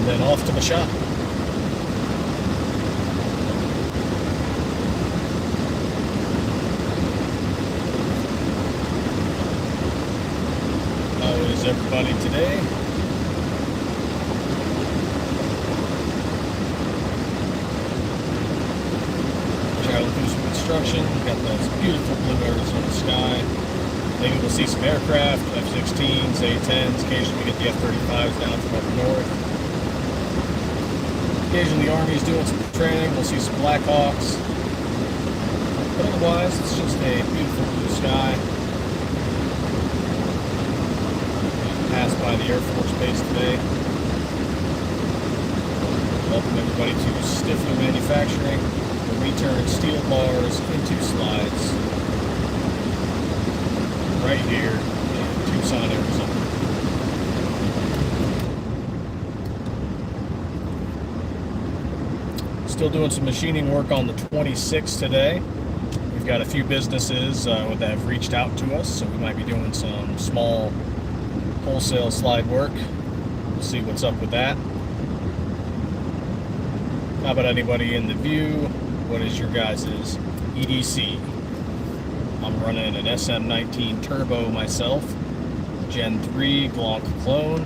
and then off to the shop. How is everybody today? Traveling through some construction. Got this beautiful blue Arizona sky. Maybe we'll see some aircraft, F-16s, A-10s. Occasionally we get the F-35s down from up north. Occasionally the Army's doing some training. We'll see some Black Hawks. But otherwise, it's just a beautiful blue sky. Passed by the Air Force Base today. Welcome everybody to Stiffler Manufacturing, where we turn steel bars into slides. Right here in Tucson, Arizona. Still doing some machining work on the 26 today. We've got a few businesses that have reached out to us, so we might be doing some small wholesale slide work. We'll see what's up with that. How about anybody in the view? What is your guys' EDC? I'm running an SM19 Turbo myself, Gen 3 Blanc clone.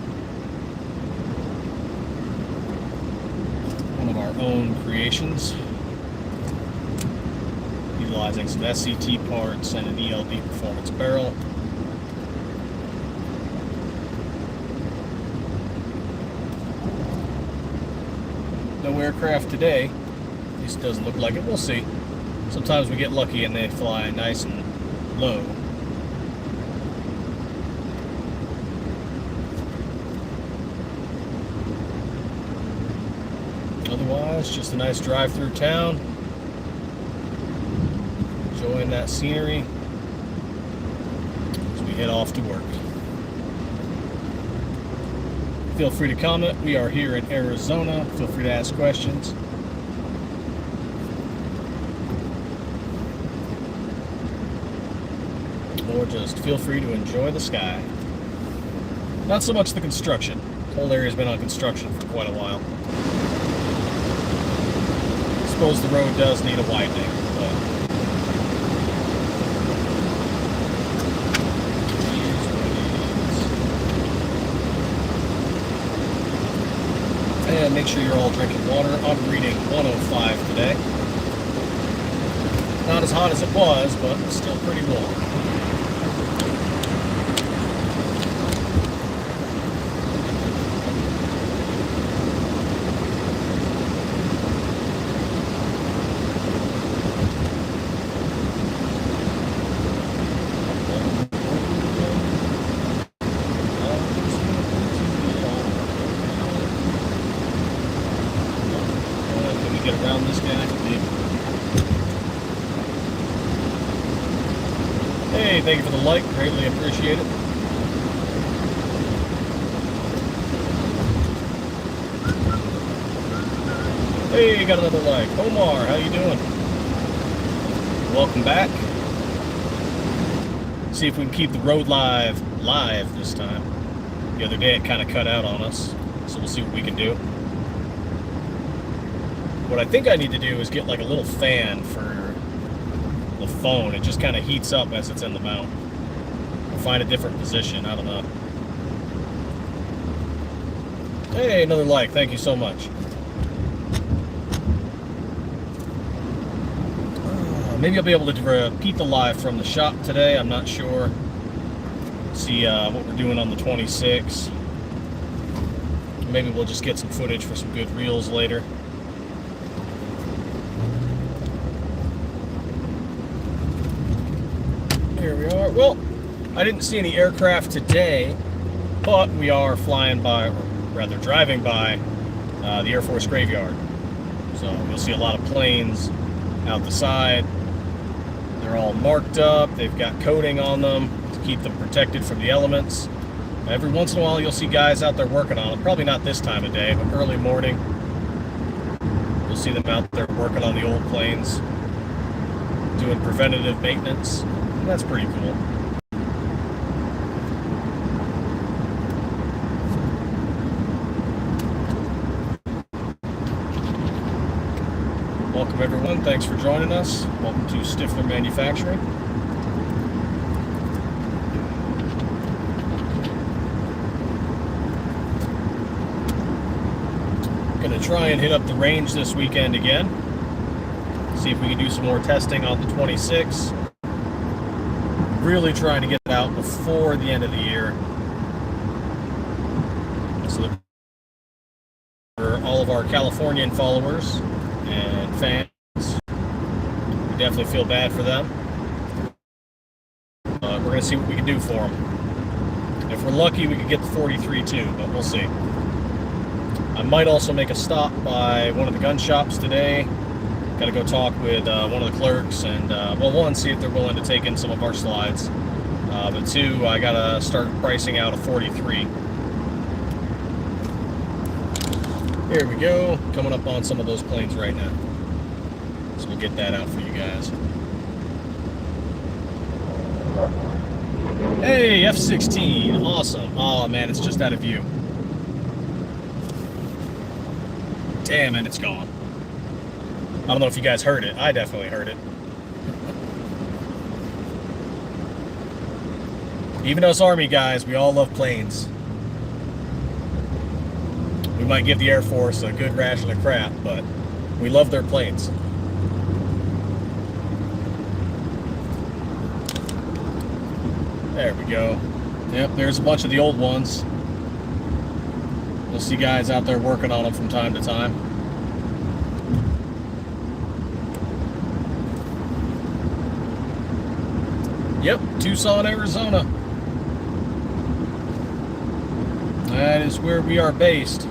One of our own creations. Utilizing some SCT parts and an ELD performance barrel. No aircraft today. At least it doesn't look like it. We'll see. Sometimes we get lucky and they fly nice and low. Otherwise, just a nice drive through town. Enjoying that scenery as we head off to work. Feel free to comment. We are here in Arizona. Feel free to ask questions. Or just feel free to enjoy the sky. Not so much the construction. The whole area's been on construction for quite a while. I suppose the road does need a widening, but and make sure you're all drinking water. I'm reading 105 today. Not as hot as it was, but still pretty warm. Around this guy. Hey, thank you for the like, greatly appreciate it. Hey, got another like. Omar, how you doing? Welcome back. See if we can keep the road live this time. The other day it kind of cut out on us, so we'll see what we can do. What I think I need to do is get like a little fan for the phone. It just kind of heats up as it's in the mount. Or find a different position. I don't know. Hey, another like. Thank you so much. Maybe I'll be able to repeat the live from the shop today. I'm not sure. See what we're doing on the 26. Maybe we'll just get some footage for some good reels later. Here we are. Well, I didn't see any aircraft today, but we are flying by, or rather driving by, the Air Force graveyard. So you'll see a lot of planes out the side. They're all marked up. They've got coating on them to keep them protected from the elements. Every once in a while you'll see guys out there working on them. Probably not this time of day, but early morning. You'll see them out there working on the old planes, doing preventative maintenance. And that's pretty cool. Welcome everyone, thanks for joining us. Welcome to Stiffler Manufacturing. Gonna try and hit up the range this weekend again. See if we can do some more testing on the 26. Really trying to get it out before the end of the year. So that for all of our Californian followers and fans, we definitely feel bad for them. We're going to see what we can do for them. If we're lucky, we could get the 43 too, but we'll see. I might also make a stop by one of the gun shops today. Got to go talk with one of the clerks and, well, one, see if they're willing to take in some of our slides. But two, I got to start pricing out a 43. Here we go, coming up on some of those planes right now. So we'll get that out for you guys. Hey, F-16, awesome. Oh man, it's just out of view. Damn it, it's gone. I don't know if you guys heard it. I definitely heard it. Even us Army guys, we all love planes. We might give the Air Force a good ration of crap, but we love their planes. There we go. Yep, there's a bunch of the old ones. You'll see guys out there working on them from time to time. Yep, Tucson, Arizona. That is where we are based.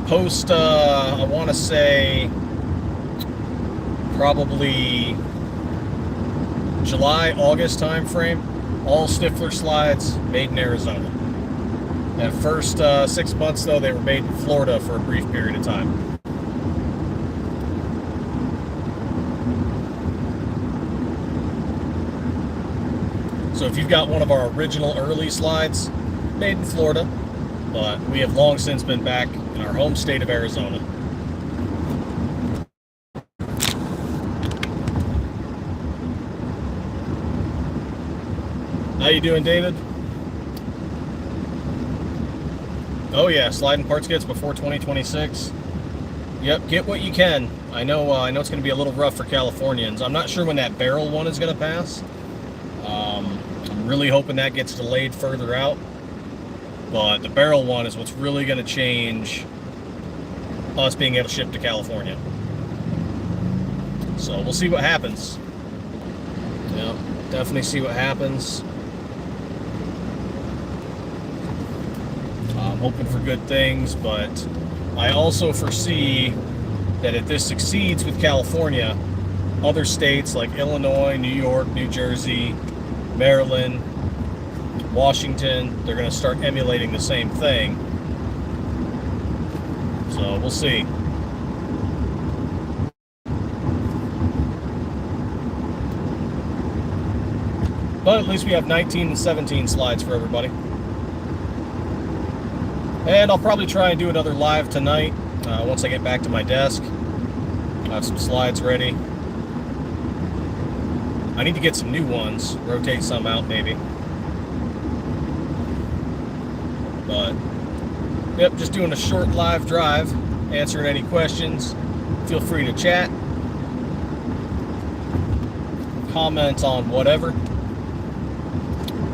Post, I want to say, probably July, August time frame. All Stiffler slides made in Arizona. That first 6 months, though, they were made in Florida for a brief period of time. So if you've got one of our original early slides, made in Florida, but we have long since been back in our home state of Arizona. How you doing, David? Oh yeah, sliding parts kits before 2026. Yep, get what you can. I know it's going to be a little rough for Californians. I'm not sure when that barrel one is going to pass. I'm really hoping that gets delayed further out. But the barrel one is what's really going to change us being able to ship to California. So we'll see what happens. Yeah, definitely see what happens. I'm hoping for good things, but I also foresee that if this succeeds with California, other states like Illinois, New York, New Jersey, Maryland, Washington, they're going to start emulating the same thing. So we'll see. But at least we have 19 and 17 slides for everybody. And I'll probably try and do another live tonight once I get back to my desk. I have some slides ready. I need to get some new ones, rotate some out maybe. But, yep, just doing a short live drive, answering any questions. Feel free to chat, comment on whatever.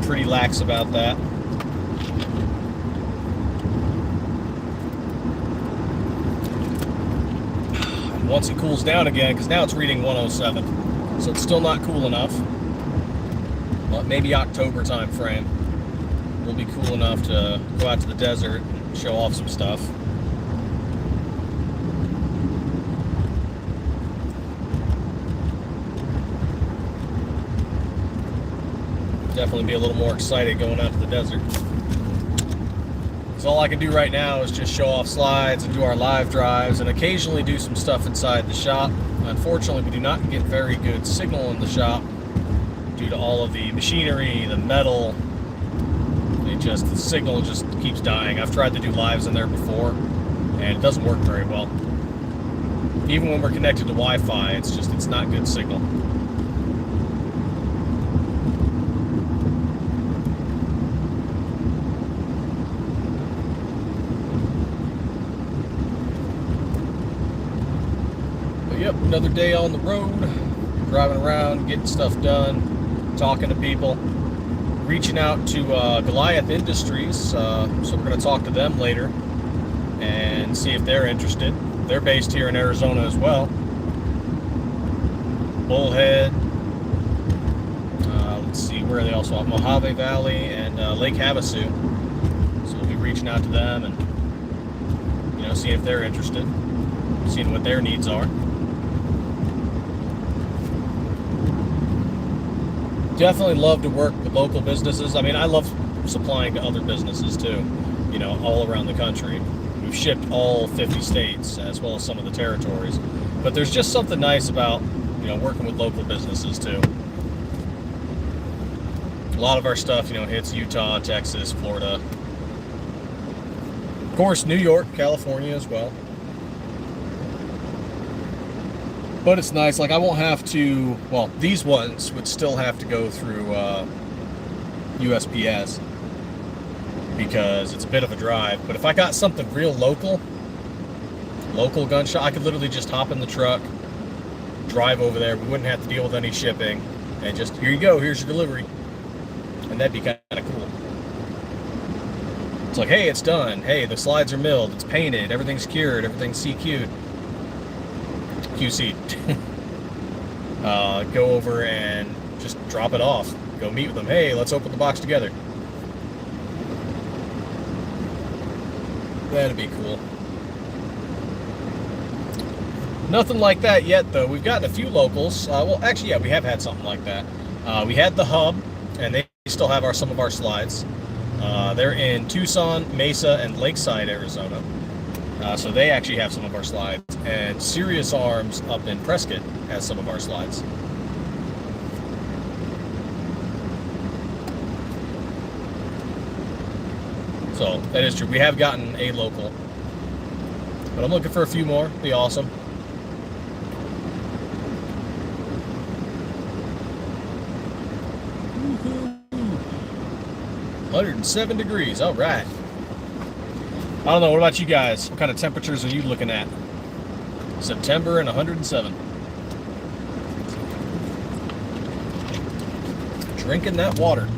Pretty lax about that. And once it cools down again, because now it's reading 107, so it's still not cool enough. But maybe October time frame. Will be cool enough to go out to the desert and show off some stuff. Definitely be a little more excited going out to the desert. So all I can do right now is just show off slides and do our live drives and occasionally do some stuff inside the shop. Unfortunately, we do not get very good signal in the shop due to all of the machinery, the metal, the signal just keeps dying. I've tried to do lives in there before, and it doesn't work very well. Even when we're connected to Wi-Fi, it's not good signal. But yep, another day on the road, driving around, getting stuff done, talking to people, reaching out to Goliath Industries. So we're going to talk to them later and see if they're interested. They're based here in Arizona as well. Bullhead. Let's see, where are they also at? Mojave Valley and Lake Havasu. So we'll be reaching out to them and, seeing if they're interested, seeing what their needs are. Definitely love to work with local businesses. I mean, I love supplying to other businesses too, all around the country. We've shipped all 50 states as well as some of the territories. But there's just something nice about, working with local businesses too. A lot of our stuff, hits Utah, Texas, Florida. Of course, New York, California as well. But it's nice, like I won't have to, well, these ones would still have to go through USPS because it's a bit of a drive. But if I got something real local gun shop, I could literally just hop in the truck, drive over there. We wouldn't have to deal with any shipping, and just, here you go, here's your delivery. And that'd be kind of cool. It's like, hey, it's done. Hey, the slides are milled, it's painted, everything's cured, everything's CQ'd. QC'd. Go over and just drop it off. Go meet with them. Hey, let's open the box together. That'd be cool. Nothing like that yet, though. We've gotten a few locals. Well, actually, yeah, we have had something like that. We had the Hub, and they still have some of our slides. They're in Tucson, Mesa, and Lakeside, Arizona. So they actually have some of our slides. And Serious Arms up in Prescott has some of our slides. So that is true. We have gotten a local, but I'm looking for a few more. Be awesome. Woo-hoo. 107 degrees. All right. I don't know. What about you guys? What kind of temperatures are you looking at? September and 107. Drinking that water.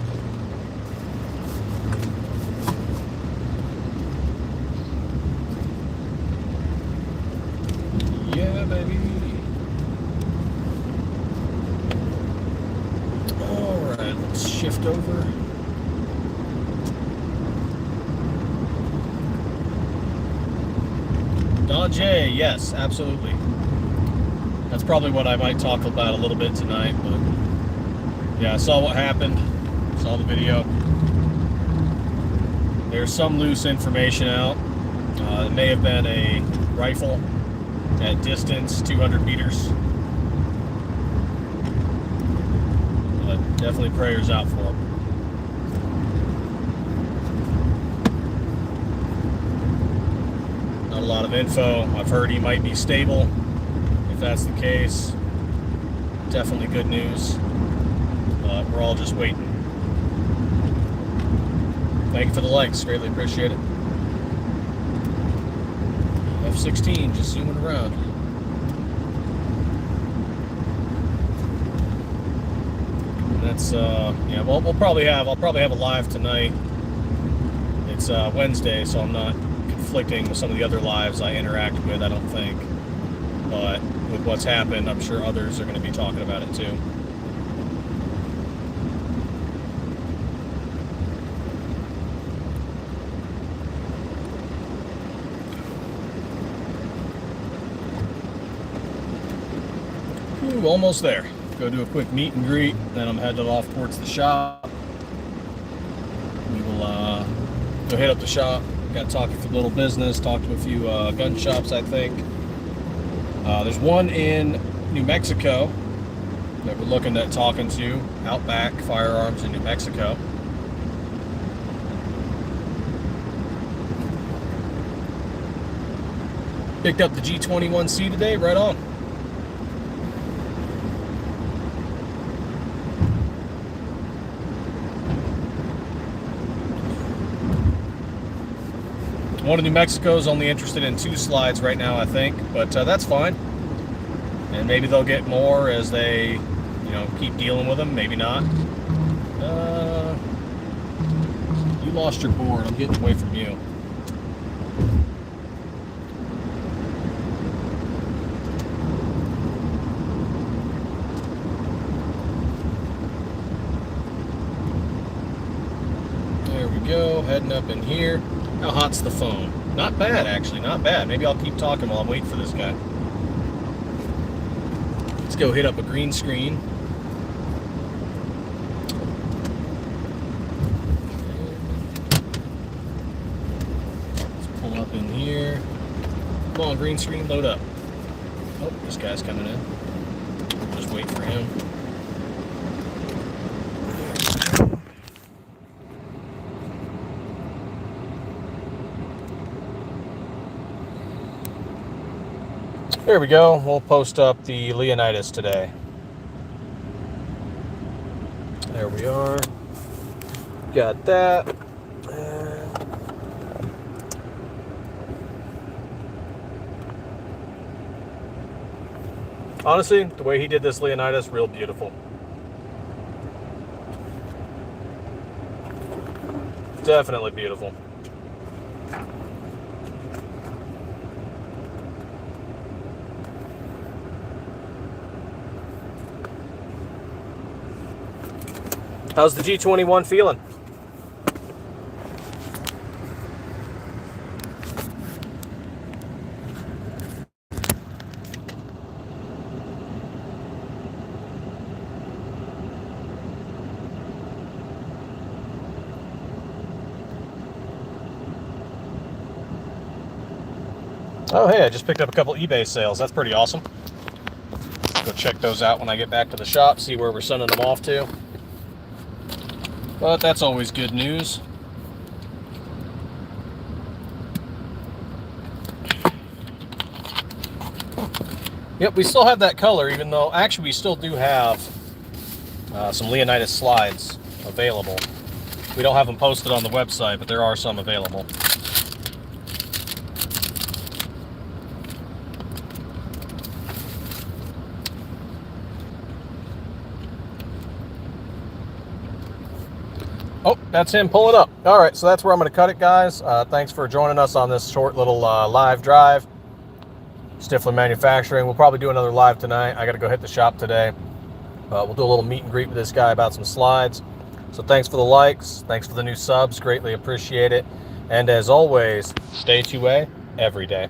Yeah, baby. All right, let's shift over. J, yes, absolutely. That's probably what I might talk about a little bit tonight, but yeah, I saw what happened, saw the video. There's some loose information out. It may have been a rifle at distance, 200 meters. But definitely prayers out for him. A lot of info. I've heard he might be stable. If that's the case, definitely good news. But we're all just waiting. Thank you for the likes. Greatly appreciate it. F-16 just zooming around. And that's yeah. Well, I'll probably have a live tonight. It's Wednesday, so I'm not conflicting with some of the other lives I interact with, I don't think. But with what's happened, I'm sure others are going to be talking about it too. Ooh, almost there. Go do a quick meet and greet, then I'm headed off towards the shop. We will go hit up the shop. Got to talk to a little business, talk to a few gun shops, I think. There's one in New Mexico that we're looking at talking to, Outback Firearms in New Mexico. Picked up the G21C today, right on. One in New Mexico is only interested in 2 slides right now, I think, but that's fine. And maybe they'll get more as they, you know, keep dealing with them. Maybe not. You lost your board. I'm getting away from you. There we go. Heading up in here. How hot's the phone? Not bad, actually. Not bad. Maybe I'll keep talking while I'm waiting for this guy. Let's go hit up a green screen. Let's pull up in here. Come on, green screen, load up. Oh, this guy's coming in. Just wait for him. There we go. We'll post up the Leonidas today. There we are. Got that. Honestly, the way he did this Leonidas, real beautiful. Definitely beautiful. How's the G21 feeling? Oh, hey, I just picked up a couple eBay sales. That's pretty awesome. Go check those out when I get back to the shop, see where we're sending them off to. But that's always good news. Yep, we still have that color, even though actually we still do have some Leonidas slides available. We don't have them posted on the website, but there are some available. Oh, that's him pulling up. All right, so that's where I'm going to cut it, guys. Thanks for joining us on this short little live drive. Stiffler Manufacturing. We'll probably do another live tonight. I got to go hit the shop today. We'll do a little meet and greet with this guy about some slides. So thanks for the likes. Thanks for the new subs. Greatly appreciate it. And as always, stay 2A every day.